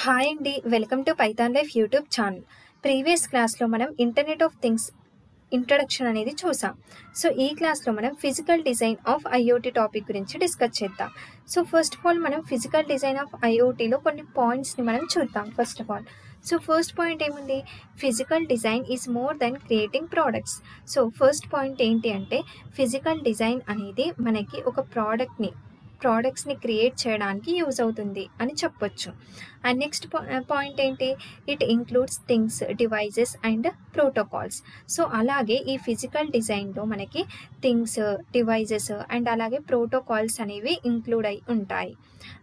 Hi అండి, welcome to Python life YouTube channel. Previous క్లాస్లో మనం ఇంటర్నెట్ ఆఫ్ థింగ్స్ ఇంట్రడక్షన్ అనేది చూసాం. సో ఈ క్లాస్లో మనం physical design of IoT topic గురించి డిస్కస్ చేద్దాం. సో ఫస్ట్ ఆఫ్ ఆల్ మనం ఫిజికల్ డిజైన్ ఆఫ్ ఐఓటీలో కొన్ని పాయింట్స్ని మనం చూద్దాం. ఫస్ట్ పాయింట్ ఏముంది? Physical design is more than creating products. So first point ఏంటి అంటే ఫిజికల్ డిజైన్ అనేది మనకి ఒక ప్రోడక్ట్స్ని క్రియేట్ చేయడానికి యూజ్ అవుతుంది అని చెప్పొచ్చు. అండ్ నెక్స్ట్ పాయింట్ ఏంటి? It includes things, devices and protocols. So అలాగే ఈ ఫిజికల్ డిజైన్లో మనకి థింగ్స్, డివైజెస్ అండ్ అలాగే ప్రోటోకాల్స్ అనేవి ఇంక్లూడ్ అయి ఉంటాయి.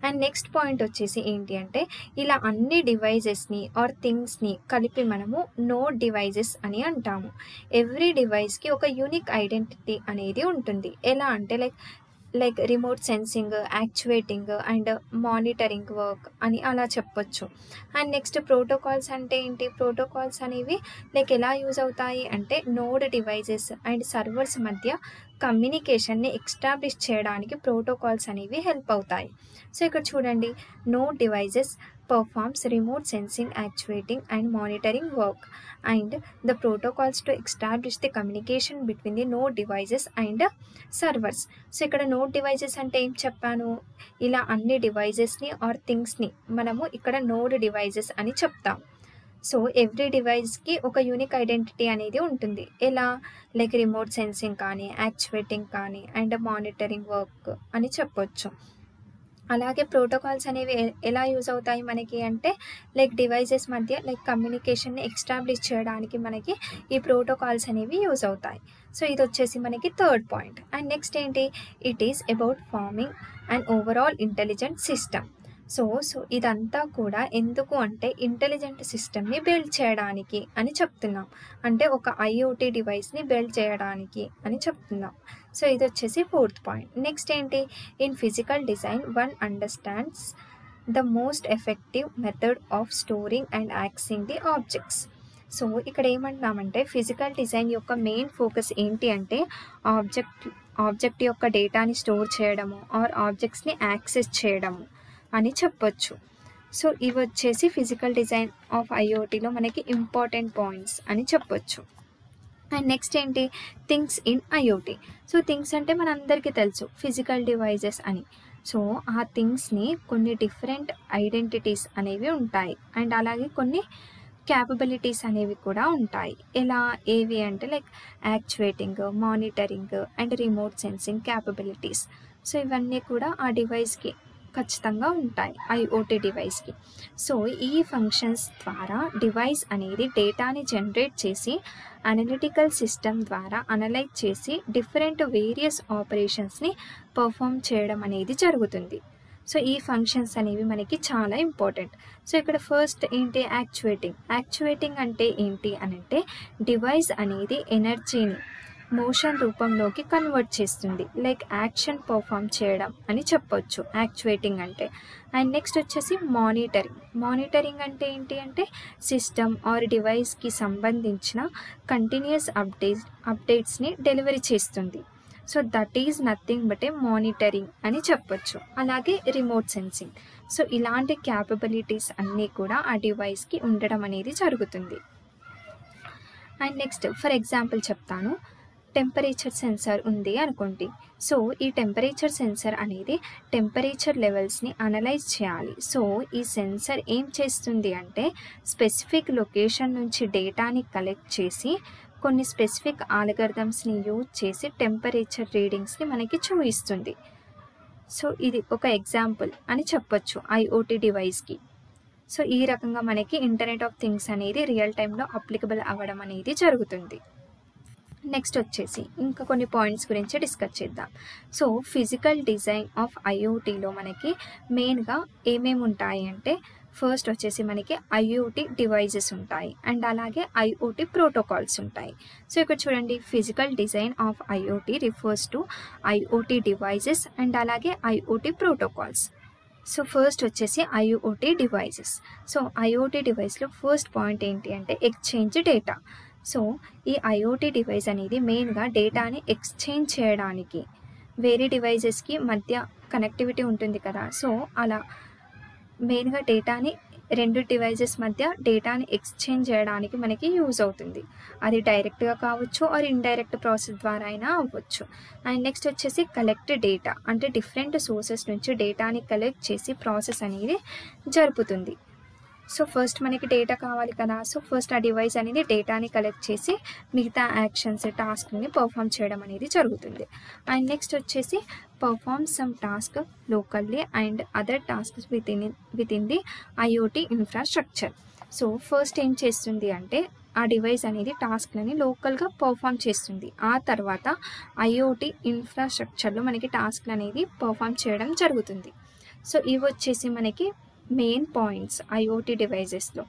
అండ్ నెక్స్ట్ పాయింట్ వచ్చేసి ఏంటి అంటే ఇలా అన్ని డివైజెస్ని ఆర్ థింగ్స్ని కలిపి మనము నోడ్ డివైజెస్ అని అంటాము. ఎవ్రీ డివైస్కి ఒక యూనిక్ ఐడెంటిటీ అనేది ఉంటుంది. ఎలా అంటే like remote sensing, actuating and monitoring work అని అలా చెప్పొచ్చు. అండ్ నెక్స్ట్ ప్రోటోకాల్స్ అంటే ఏంటి? ప్రోటోకాల్స్ అనేవి ఎలా యూజ్ అవుతాయి అంటే నోడ్ డివైజెస్ అండ్ సర్వర్స్ మధ్య కమ్యూనికేషన్ని ఎస్టాబ్లిష్ చేయడానికి ప్రోటోకాల్స్ అనేవి హెల్ప్ అవుతాయి. సో ఇక్కడ చూడండి, node devices performs remote sensing, actuating and monitoring work, and the protocols to establish the communication between the node devices and servers. So ఇక్కడ node devices అంటే ఏం చెప్పాను? ఇలా అన్ని డివైజెస్ని ఆర్ థింగ్స్ని మనము ఇక్కడ నోడ్ డివైజెస్ అని చెప్తాం. సో ఎవ్రీ డివైస్కి ఒక యూనిక్ ఐడెంటిటీ అనేది ఉంటుంది. ఎలా? లైక్ రిమోట్ సెన్సింగ్ కానీ, యాక్చువేటింగ్ కానీ అండ్ మానిటరింగ్ వర్క్ అని చెప్పొచ్చు. అలాగే ప్రోటోకాల్స్ అనేవి ఎలా యూజ్ అవుతాయి మనకి అంటే డివైజెస్ మధ్య కమ్యూనికేషన్ని ఎస్టాబ్లిష్ చేయడానికి మనకి ఈ ప్రోటోకాల్స్ అనేవి యూజ్ అవుతాయి. సో ఇది వచ్చేసి మనకి థర్డ్ పాయింట్. అండ్ నెక్స్ట్ ఏంటి? It is about farming and overall intelligent system. So ఇదంతా కూడా ఎందుకు అంటే ఇంటెలిజెంట్ సిస్టమ్ని బిల్డ్ చేయడానికి అని చెప్తున్నాం. అంటే ఒక ఐఓటీ డివైస్ని బిల్డ్ చేయడానికి అని చెప్తున్నాం. సో ఇది వచ్చేసి ఫోర్త్ పాయింట్. నెక్స్ట్ ఏంటి? In physical design one understands the most effective method of storing and accessing the objects. So ఇక్కడ ఏమంటున్నామంటే ఫిజికల్ డిజైన్ యొక్క మెయిన్ ఫోకస్ ఏంటి అంటే ఆబ్జెక్ట్ యొక్క డేటాని స్టోర్ చేయడము ఆర్ ఆబ్జెక్ట్స్ని యాక్సెస్ చేయడము అని చెప్పొచ్చు. సో ఇవి వచ్చేసి ఫిజికల్ డిజైన్ ఆఫ్ ఐఓటీలో మనకి ఇంపార్టెంట్ పాయింట్స్ అని చెప్పొచ్చు. అండ్ నెక్స్ట్ ఏంటి? Things in IoT. So things అంటే మనందరికీ తెలుసు ఫిజికల్ డివైజెస్ అని. సో ఆ థింగ్స్ని కొన్ని డిఫరెంట్ ఐడెంటిటీస్ అనేవి ఉంటాయి అండ్ అలాగే కొన్ని క్యాపబిలిటీస్ అనేవి కూడా ఉంటాయి. ఎలా? ఏవి అంటే actuating, monitoring and remote sensing capabilities. So ఇవన్నీ కూడా ఆ డివైస్కి ఖచ్చితంగా ఉంటాయి, ఐఓటీ డివైస్కి. సో ఈ ఫంక్షన్స్ ద్వారా డివైస్ అనేది డేటాని జనరేట్ చేసి అనలిటికల్ సిస్టమ్ ద్వారా అనలైజ్ చేసి వేరియస్ ఆపరేషన్స్ని పర్ఫామ్ చేయడం అనేది జరుగుతుంది. సో ఈ ఫంక్షన్స్ అనేవి మనకి చాలా ఇంపార్టెంట్. సో ఇక్కడ ఫస్ట్ ఏంటి? యాక్చువేటింగ్ అంటే ఏంటి అని అంటే డివైస్ అనేది ఎనర్జీని మోషన్ రూపంలోకి కన్వర్ట్ చేస్తుంది, యాక్షన్ పర్ఫామ్ చేయడం అని చెప్పొచ్చు యాక్చువేటింగ్ అంటే. అండ్ నెక్స్ట్ వచ్చేసి మానిటరింగ్ అంటే ఏంటి అంటే సిస్టమ్ ఆర్ డివైస్కి సంబంధించిన కంటిన్యూస్ అప్డేట్స్ని డెలివరీ చేస్తుంది. So that is nothing but A monitoring అని చెప్పొచ్చు. అలాగే రిమోట్ సెన్సింగ్. సో ఇలాంటి క్యాపబిలిటీస్ అన్నీ కూడా ఆ డివైస్కి ఉండడం అనేది జరుగుతుంది. అండ్ నెక్స్ట్ ఫర్ ఎగ్జాంపుల్ చెప్తాను. టెంపరేచర్ సెన్సార్ ఉంది అనుకోండి. సో ఈ టెంపరేచర్ సెన్సార్ అనేది టెంపరేచర్ లెవెల్స్ని అనలైజ్ చేయాలి. సో ఈ సెన్సార్ ఏం చేస్తుంది అంటే స్పెసిఫిక్ లొకేషన్ నుంచి డేటాని కలెక్ట్ చేసి కొన్ని స్పెసిఫిక్ ఆల్గరిథమ్స్ని యూజ్ చేసి టెంపరేచర్ రీడింగ్స్ని మనకి చూపిస్తుంది. సో ఇది ఒక ఎగ్జాంపుల్ అని చెప్పొచ్చు ఐఓటీ డివైస్కి. సో ఈ రకంగా మనకి ఇంటర్నెట్ ఆఫ్ థింగ్స్ అనేది రియల్ టైంలో అప్లికబుల్ అవ్వడం అనేది జరుగుతుంది. నెక్స్ట్ వచ్చేసి ఇంకా కొన్ని పాయింట్స్ గురించి డిస్కస్ చేద్దాం. సో ఫిజికల్ డిజైన్ ఆఫ్ ఐఓటీలో మనకి మెయిన్గా ఏమేమి ఉంటాయి అంటే ఫస్ట్ వచ్చేసి మనకి ఐఓటీ డివైజెస్ ఉంటాయి అండ్ అలాగే ఐఓటీ ప్రోటోకాల్స్ ఉంటాయి. సో ఇక్కడ చూడండి, physical design of IoT refers to IoT devices and అలాగే ఐఓటీ ప్రోటోకాల్స్. సో ఫస్ట్ వచ్చేసి ఐఓటీ డివైజెస్. సో ఐఓటీ డివైస్లో ఫస్ట్ పాయింట్ ఏంటి అంటే ఎక్స్చేంజ్ డేటా. సో ఈ ఐఓటీ డివైస్ అనేది మెయిన్గా డేటాని ఎక్స్చేంజ్ చేయడానికి వేరే డివైజెస్కి మధ్య కనెక్టివిటీ ఉంటుంది కదా. సో అలా మెయిన్గా డేటాని రెండు డివైజెస్ మధ్య డేటాని ఎక్స్చేంజ్ చేయడానికి మనకి యూజ్ అవుతుంది. అది డైరెక్ట్గా కావచ్చు ఆర్ ఇండైరెక్ట్ ప్రాసెస్ ద్వారా అయినా అవ్వచ్చు. అండ్ నెక్స్ట్ వచ్చేసి కలెక్ట్ డేటా, అంటే డిఫరెంట్ సోర్సెస్ నుంచి డేటాని కలెక్ట్ చేసి ప్రాసెస్ అనేది జరుపుతుంది. సో ఫస్ట్ మనకి డేటా కావాలి కదా, సో ఫస్ట్ ఆ డివైస్ అనేది డేటాని కలెక్ట్ చేసి మిగతా యాక్షన్స్ టాస్క్ని పర్ఫామ్ చేయడం అనేది జరుగుతుంది. అండ్ నెక్స్ట్ వచ్చేసి perform some task locally and other tasks with in the IoT infrastructure. So first ఏం చేస్తుంది అంటే ఆ డివైస్ అనేది టాస్క్లని లోకల్గా పర్ఫామ్ చేస్తుంది. ఆ తర్వాత IoT ఇన్ఫ్రాస్ట్రక్చర్లో మనకి టాస్క్లు అనేది పర్ఫామ్ చేయడం జరుగుతుంది. సో ఇవి వచ్చేసి మనకి మెయిన్ పాయింట్స్ IoT డివైజెస్లో.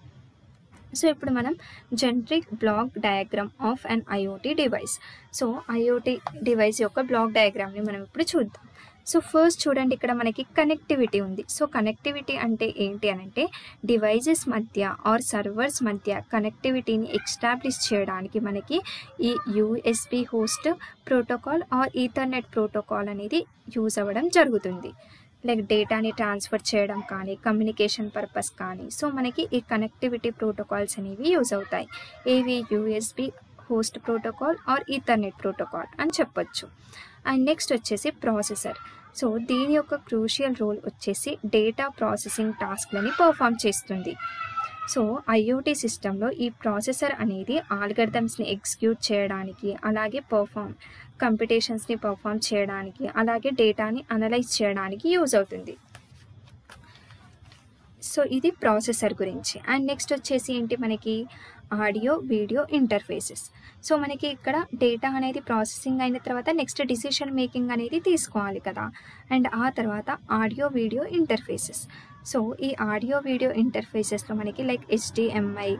సో ఇప్పుడు మనం generic block diagram of an IoT device. So IoT device యొక్క బ్లాక్ డయాగ్రామ్ని మనం ఇప్పుడు చూద్దాం. సో ఫస్ట్ చూడండి, ఇక్కడ మనకి కనెక్టివిటీ ఉంది. సో కనెక్టివిటీ అంటే ఏంటి అనంటే డివైజెస్ మధ్య ఆర్ సర్వర్స్ మధ్య కనెక్టివిటీని ఎస్టాబ్లిష్ చేయడానికి మనకి ఈ USB host protocol or Ethernet protocol అనేది యూజ్ అవ్వడం జరుగుతుంది. లైక్ డేటాని ట్రాన్స్ఫర్ చేయడం కానీ, కమ్యూనికేషన్ పర్పస్ కానీ. సో మనకి ఈ కనెక్టివిటీ ప్రోటోకాల్స్ అనేవి యూజ్ అవుతాయి. ఏవి USB host protocol or Ethernet protocol అని చెప్పొచ్చు. అండ్ నెక్స్ట్ వచ్చేసి ప్రాసెసర్. సో దీని యొక్క క్రూషియల్ రోల్ వచ్చేసి డేటా ప్రాసెసింగ్ టాస్క్లని పర్ఫామ్ చేస్తుంది. సో IoT సిస్టంలో ఈ ప్రాసెసర్ అనేది ఆల్గరిథమ్స్ని ఎగ్జిక్యూట్ చేయడానికి, అలాగే కంప్యూటేషన్స్ని పర్ఫామ్ చేయడానికి, అలాగే డేటాని అనలైజ్ చేయడానికి యూజ్ అవుతుంది. సో ఇది ప్రాసెసర్ గురించి. అండ్ నెక్స్ట్ వచ్చేసి ఏంటి మనకి ఆడియో వీడియో ఇంటర్ఫేసెస్. సో మనకి ఇక్కడ డేటా అనేది ప్రాసెసింగ్ అయిన తర్వాత నెక్స్ట్ డిసిషన్ మేకింగ్ అనేది తీసుకోవాలి కదా. అండ్ ఆ తర్వాత ఆడియో వీడియో ఇంటర్ఫేసెస్. సో ఈ ఆడియో వీడియో ఇంటర్ఫేసెస్లో మనకి లైక్ HDMI,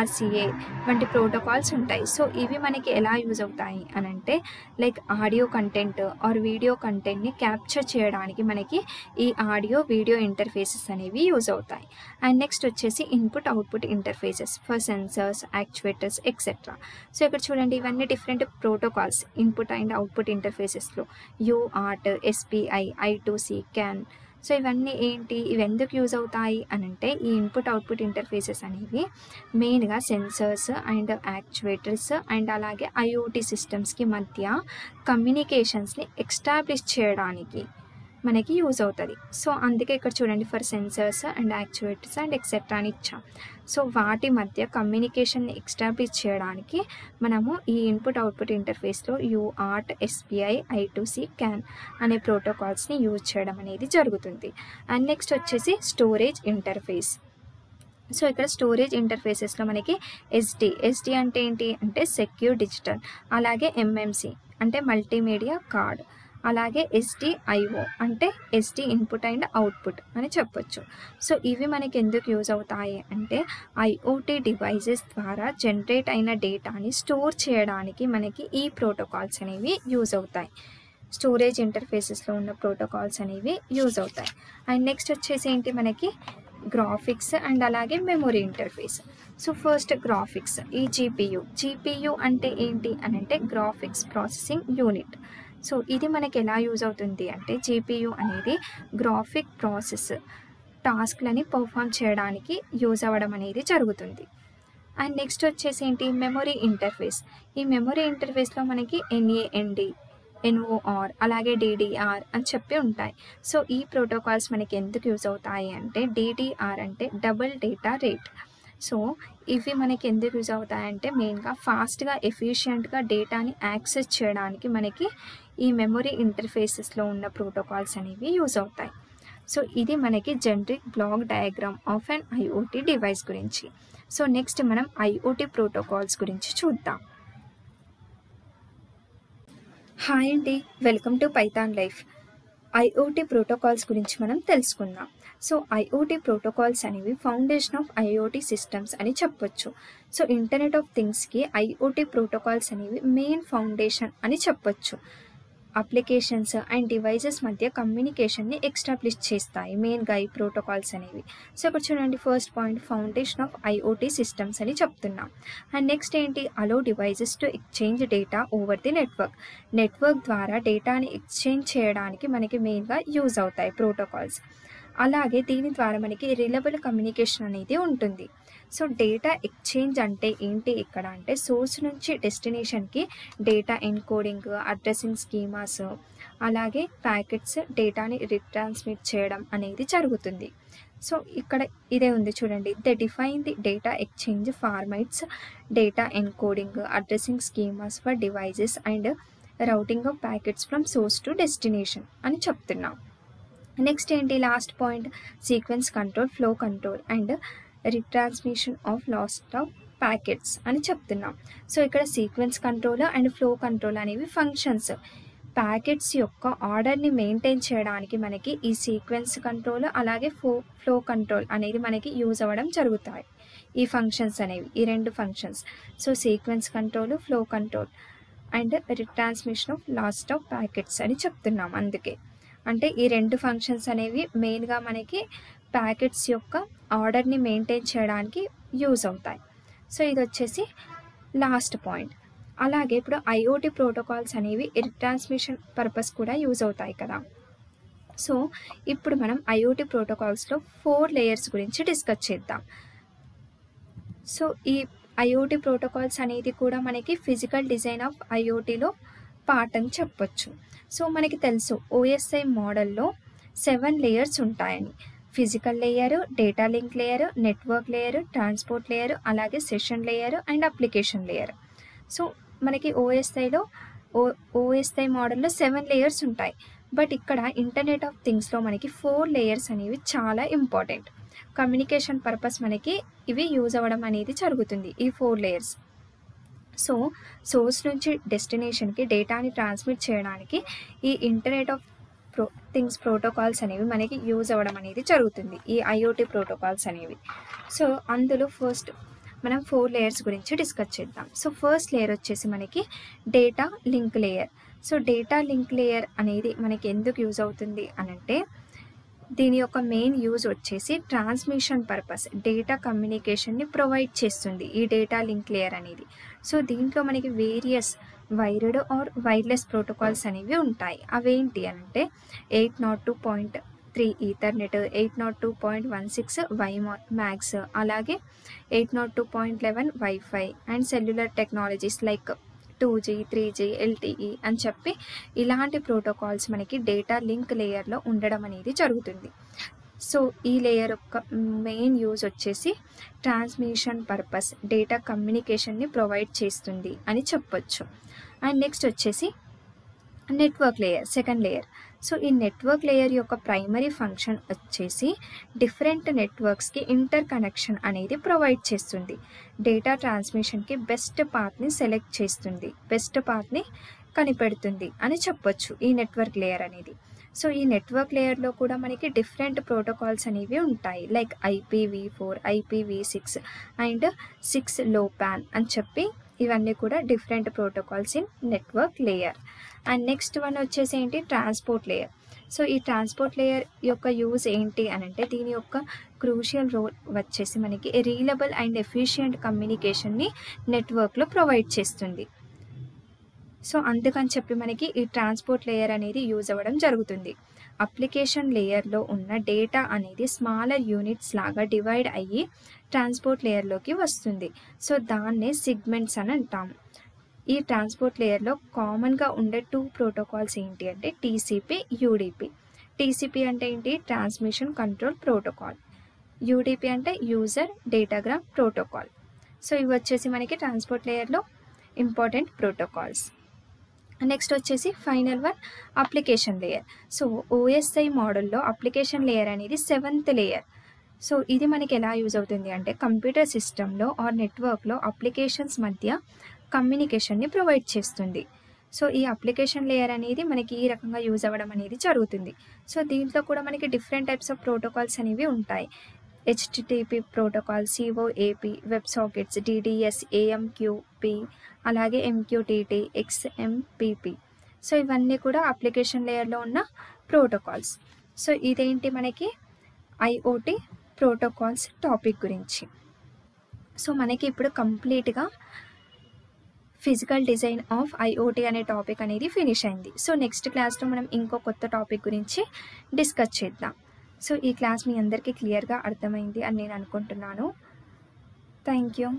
RCA వంటి ప్రోటోకాల్స్ ఉంటాయి. సో ఇవి మనకి ఎలా యూజ్ అవుతాయి అని అంటే like audio content or video కంటెంట్ని క్యాప్చర్ చేయడానికి మనకి ఈ ఆడియో వీడియో ఇంటర్ఫేసెస్ అనేవి యూజ్ అవుతాయి. అండ్ నెక్స్ట్ వచ్చేసి input output interfaces for sensors, actuators etcetera. So ఇక్కడ చూడండి, ఇవన్నీ different protocols input and output ఇంటర్ఫేసెస్లో. UART, SPI, I2C, CAN. సో ఇవన్నీ ఏంటి, ఇవి ఎందుకు యూజ్ అవుతాయి అని అంటే ఈ ఇన్పుట్ అవుట్పుట్ ఇంటర్ఫేసెస్ అనేవి మెయిన్గా సెన్సర్స్ అండ్ యాక్చువేటర్స్ అండ్ అలాగే IoT సిస్టమ్స్కి మధ్య కమ్యూనికేషన్స్ని ఎస్టాబ్లిష్ చేయడానికి మనకి యూజ్ అవుతుంది. సో అందుకే ఇక్కడ చూడండి, for sensors and actuators and etcetera అని ఇచ్చాం. సో వాటి మధ్య కమ్యూనికేషన్ని ఎస్టాబ్లిష్ చేయడానికి మనము ఈ ఇన్పుట్ అవుట్పుట్ ఇంటర్ఫేస్లో UART, SPI, I2C, CAN అనే ప్రోటోకాల్స్ని యూజ్ చేయడం అనేది జరుగుతుంది. అండ్ నెక్స్ట్ వచ్చేసి స్టోరేజ్ ఇంటర్ఫేస్. సో ఇక్కడ స్టోరేజ్ ఇంటర్ఫేసెస్లో మనకి SD అంటే ఏంటి అంటే సెక్యూర్ డిజిటల్, అలాగే MMC అంటే మల్టీమీడియా కార్డ్, అలాగే SDIO అంటే SD ఇన్పుట్ అండ్ అవుట్పుట్ అని చెప్పొచ్చు. సో ఇవి మనకి ఎందుకు యూజ్ అవుతాయి అంటే IoT డివైజెస్ ద్వారా జనరేట్ అయిన డేటాని స్టోర్ చేయడానికి మనకి ఈ ప్రోటోకాల్స్ అనేవి యూజ్ అవుతాయి. స్టోరేజ్ ఇంటర్ఫేసెస్లో ఉన్న ప్రోటోకాల్స్ అనేవి యూజ్ అవుతాయి. అండ్ నెక్స్ట్ వచ్చేసి ఏంటి మనకి గ్రాఫిక్స్ అండ్ అలాగే memory interface. So first graphics, ఈ GPU అంటే ఏంటి అని అంటే గ్రాఫిక్స్ ప్రాసెసింగ్ యూనిట్. సో ఇది మనకి ఎలా యూజ్ అవుతుంది అంటే GPU అనేది గ్రాఫిక్ ప్రాసెస్ టాస్క్లని పర్ఫామ్ చేయడానికి యూజ్ అవ్వడం అనేది జరుగుతుంది. అండ్ నెక్స్ట్ వచ్చేసి ఏంటి మెమొరీ ఇంటర్ఫేస్. ఈ మెమొరీ ఇంటర్ఫేస్లో మనకి NAND, NOR అలాగే DDR అని చెప్పి ఉంటాయి. సో ఈ ప్రోటోకాల్స్ మనకి ఎందుకు యూజ్ అవుతాయి అంటే DDR అంటే డబుల్ డేటా రేట్. సో ఇవి మనకి ఎందుకు యూజ్ అవుతాయంటే మెయిన్గా ఫాస్ట్గా ఎఫిషియెంట్గా డేటాని యాక్సెస్ చేయడానికి మనకి ఈ మెమొరీ ఇంటర్ఫేసెస్లో ఉన్న ప్రోటోకాల్స్ అనేవి యూజ్ అవుతాయి. సో ఇది మనకి generic block diagram of an IoT device గురించి. సో నెక్స్ట్ మనం IoT ప్రోటోకాల్స్ గురించి చూద్దాం. హాయ్ అండి, welcome to Python life. IoT protocols గురించి మనం తెలుసుకుందాం. సో IoT ప్రోటోకాల్స్ అనేవి ఫౌండేషన్ ఆఫ్ IoT సిస్టమ్స్ అని చెప్పొచ్చు. సో ఇంటర్నెట్ ఆఫ్ థింగ్స్కి IoT ప్రోటోకాల్స్ అనేవి మెయిన్ ఫౌండేషన్ అని చెప్పొచ్చు. అప్లికేషన్స్ అండ్ డివైజెస్ మధ్య కమ్యూనికేషన్ని ఎస్టాబ్లిష్ చేస్తాయి మెయిన్గా ఈ ప్రోటోకాల్స్ అనేవి. సో ఇక్కడ చూడండి, first point foundation of IoT systems అని చెప్తున్నాం. అండ్ నెక్స్ట్ ఏంటి, allow devices to exchange data over the network ద్వారా డేటాని ఎక్స్చేంజ్ చేయడానికి మనకి మెయిన్గా యూజ్ అవుతాయి ప్రోటోకాల్స్. అలాగే దీని ద్వారా మనకి రిలయబుల్ కమ్యూనికేషన్ అనేది ఉంటుంది. సో డేటా ఎక్స్చేంజ్ అంటే ఏంటి ఇక్కడ అంటే సోర్స్ నుంచి డెస్టినేషన్కి డేటా ఎన్కోడింగ్, అడ్రసింగ్ స్కీమాస్, అలాగే ప్యాకెట్స్ డేటాని రిట్రాన్స్మిట్ చేయడం అనేది జరుగుతుంది. సో ఇక్కడ ఇదే ఉంది చూడండి. They define the data exchange formats, data encoding, addressing schemas for devices and routing of packets from source to destination అని చెప్తున్నాం. నెక్స్ట్ ఏంటి last point, sequence control, flow control and retransmission of lost of packets అని చెప్తున్నాం. So ఇక్కడ sequence control and flow control అనేవి functions. Packets యొక్క ఆర్డర్ని maintain చేయడానికి మనకి ఈ సీక్వెన్స్ కంట్రోల్ అలాగే ఫ్లో కంట్రోల్ అనేది మనకి యూజ్ అవ్వడం జరుగుతాయి. ఈ ఫంక్షన్స్ అనేవి ఈ రెండు functions. So sequence control, flow control and retransmission of lost of packets అని చెప్తున్నాం. అందుకే అంటే ఈ రెండు ఫంక్షన్స్ అనేవి మెయిన్గా మనకి ప్యాకెట్స్ యొక్క ఆర్డర్ని మెయింటైన్ చేయడానికి యూజ్ అవుతాయి. సో ఇది వచ్చేసి లాస్ట్ పాయింట్. అలాగే ఇప్పుడు ఐఓటీ ప్రోటోకాల్స్ అనేవి రిట్రాన్స్మిషన్ పర్పస్ కూడా యూజ్ అవుతాయి కదా. సో ఇప్పుడు మనం ఐఓటీ ప్రోటోకాల్స్లో 4 లేయర్స్ గురించి డిస్కస్ చేద్దాం. సో ఈ ఐఓటీ ప్రోటోకాల్స్ అనేది కూడా మనకి ఫిజికల్ డిజైన్ ఆఫ్ ఐఓటీలో పార్ట్ అని చెప్పొచ్చు. సో మనకి తెలుసు ఓఎస్ఐ మోడల్లో 7 లేయర్స్ ఉంటాయని. Physical layer, data link layer, network layer, transport layer, అలాగే session layer and application layer. So మనకి ఓఎస్ఐ మోడల్లో 7 లేయర్స్ ఉంటాయి. బట్ ఇక్కడ ఇంటర్నెట్ ఆఫ్ థింగ్స్లో మనకి 4 లేయర్స్ అనేవి చాలా ఇంపార్టెంట్. కమ్యూనికేషన్ పర్పస్ మనకి ఇవి యూజ్ అవ్వడం అనేది జరుగుతుంది ఈ 4 లేయర్స్. సో సోర్స్ నుంచి డెస్టినేషన్కి డేటాని ట్రాన్స్మిట్ చేయడానికి ఈ ఇంటర్నెట్ ఆఫ్ థింగ్స్ ప్రోటోకాల్స్ అనేవి మనకి యూజ్ అవ్వడం అనేది జరుగుతుంది, ఈ ఐఓటీ ప్రోటోకాల్స్ అనేవి. సో అందులో ఫస్ట్ మనం 4 లేయర్స్ గురించి డిస్కస్ చేద్దాం. సో ఫస్ట్ లేయర్ వచ్చేసి మనకి data link layer. So data link layer అనేది మనకి ఎందుకు యూజ్ అవుతుంది అనంటే దీని యొక్క మెయిన్ యూజ్ వచ్చేసి ట్రాన్స్మిషన్ పర్పస్, డేటా కమ్యూనికేషన్ని ప్రొవైడ్ చేస్తుంది ఈ డేటా లింక్ లేయర్ అనేది. సో దీంట్లో మనకి various wired or wireless protocols అనేవి ఉంటాయి. అవేంటి అంటే 802.3 ఈథర్నెట్, 802.16 వైమాక్స్, అలాగే 802.11 wifi and cellular technologies like 2G, 3G, LTE అని చెప్పి ఇలాంటి ప్రోటోకాల్స్ మనకి డేటా లింక్ లేయర్లో ఉండడం అనేది జరుగుతుంది. సో ఈ లేయర్ యొక్క మెయిన్ యూజ్ వచ్చేసి ట్రాన్స్మిషన్ పర్పస్, డేటా కమ్యూనికేషన్ని ప్రొవైడ్ చేస్తుంది అని చెప్పొచ్చు. అండ్ నెక్స్ట్ వచ్చేసి network layer, second layer. So ఈ నెట్వర్క్ లేయర్ యొక్క ప్రైమరీ ఫంక్షన్ వచ్చేసి డిఫరెంట్ నెట్వర్క్స్కి ఇంటర్ కనెక్షన్ అనేది ప్రొవైడ్ చేస్తుంది. డేటా ట్రాన్స్మిషన్కి బెస్ట్ పాత్ని సెలెక్ట్ చేస్తుంది, బెస్ట్ పాత్ని కనిపెడుతుంది అని చెప్పొచ్చు ఈ నెట్వర్క్ లేయర్ అనేది. సో ఈ నెట్వర్క్ లేయర్లో కూడా మనకి డిఫరెంట్ ప్రోటోకాల్స్ అనేవి ఉంటాయి like IPv4, IPv6 and 6 LoWPAN అని చెప్పి ఇవన్నీ కూడా different protocols in network layer. And next one వచ్చేసి ఏంటి, ట్రాన్స్పోర్ట్ లేయర్. సో ఈ ట్రాన్స్పోర్ట్ లేయర్ యొక్క యూజ్ ఏంటి అనంటే దీని యొక్క క్రూషియల్ రోల్ వచ్చేసి మనకి రిలయబుల్ అండ్ ఎఫిషియంట్ కమ్యూనికేషన్ని నెట్వర్క్లో ప్రొవైడ్ చేస్తుంది. సో అందుకని చెప్పి మనకి ఈ ట్రాన్స్పోర్ట్ లేయర్ అనేది యూజ్ అవ్వడం జరుగుతుంది. అప్లికేషన్ లేయర్లో ఉన్న డేటా అనేది స్మాలర్ యూనిట్స్ లాగా డివైడ్ అయ్యి ట్రాన్స్పోర్ట్ లేయర్లోకి వస్తుంది. సో దాన్నే సిగ్మెంట్స్ అని అంటాము. ఈ ట్రాన్స్పోర్ట్ లేయర్లో కామన్గా ఉండే 2 ప్రోటోకాల్స్ ఏంటి అంటే TCP, UDP. TCP అంటే ఏంటి, ట్రాన్స్మిషన్ కంట్రోల్ ప్రోటోకాల్. UDP అంటే యూజర్ డేటాగ్రామ్ ప్రోటోకాల్. సో ఇవి వచ్చేసి మనకి ట్రాన్స్పోర్ట్ లేయర్లో ఇంపార్టెంట్ ప్రోటోకాల్స్. నెక్స్ట్ వచ్చేసి final one application layer. So OSI మోడల్లో అప్లికేషన్ లేయర్ అనేది 7th లేయర్. సో ఇది మనకి ఎలా యూజ్ అవుతుంది అంటే కంప్యూటర్ సిస్టంలో ఆర్ నెట్వర్క్లో అప్లికేషన్స్ మధ్య కమ్యూనికేషన్ని ప్రొవైడ్ చేస్తుంది. సో ఈ అప్లికేషన్ లేయర్ అనేది మనకి ఈ రకంగా యూజ్ అవ్వడం అనేది జరుగుతుంది. సో దీంట్లో కూడా మనకి డిఫరెంట్ టైప్స్ ఆఫ్ ప్రోటోకాల్స్ అనేవి ఉంటాయి. HTTP protocol, COAP, web sockets, DDS, AMQP, అలాగే MQTT, XMPP. సో ఇవన్నీ కూడా అప్లికేషన్ లేయర్లో ఉన్న ప్రోటోకాల్స్. సో ఇదేంటి మనకి IoT ప్రోటోకాల్స్ టాపిక్ గురించి. సో మనకి ఇప్పుడు కంప్లీట్గా ఫిజికల్ డిజైన్ ఆఫ్ IoT అనే టాపిక్ అనేది ఫినిష్ అయింది. సో నెక్స్ట్ క్లాస్లో మనం ఇంకో కొత్త టాపిక్ గురించి డిస్కస్ చేద్దాం. సో ఈ క్లాస్ మీ అందరికీ క్లియర్గా అర్థమైంది అని నేను అనుకుంటున్నాను. Thank you.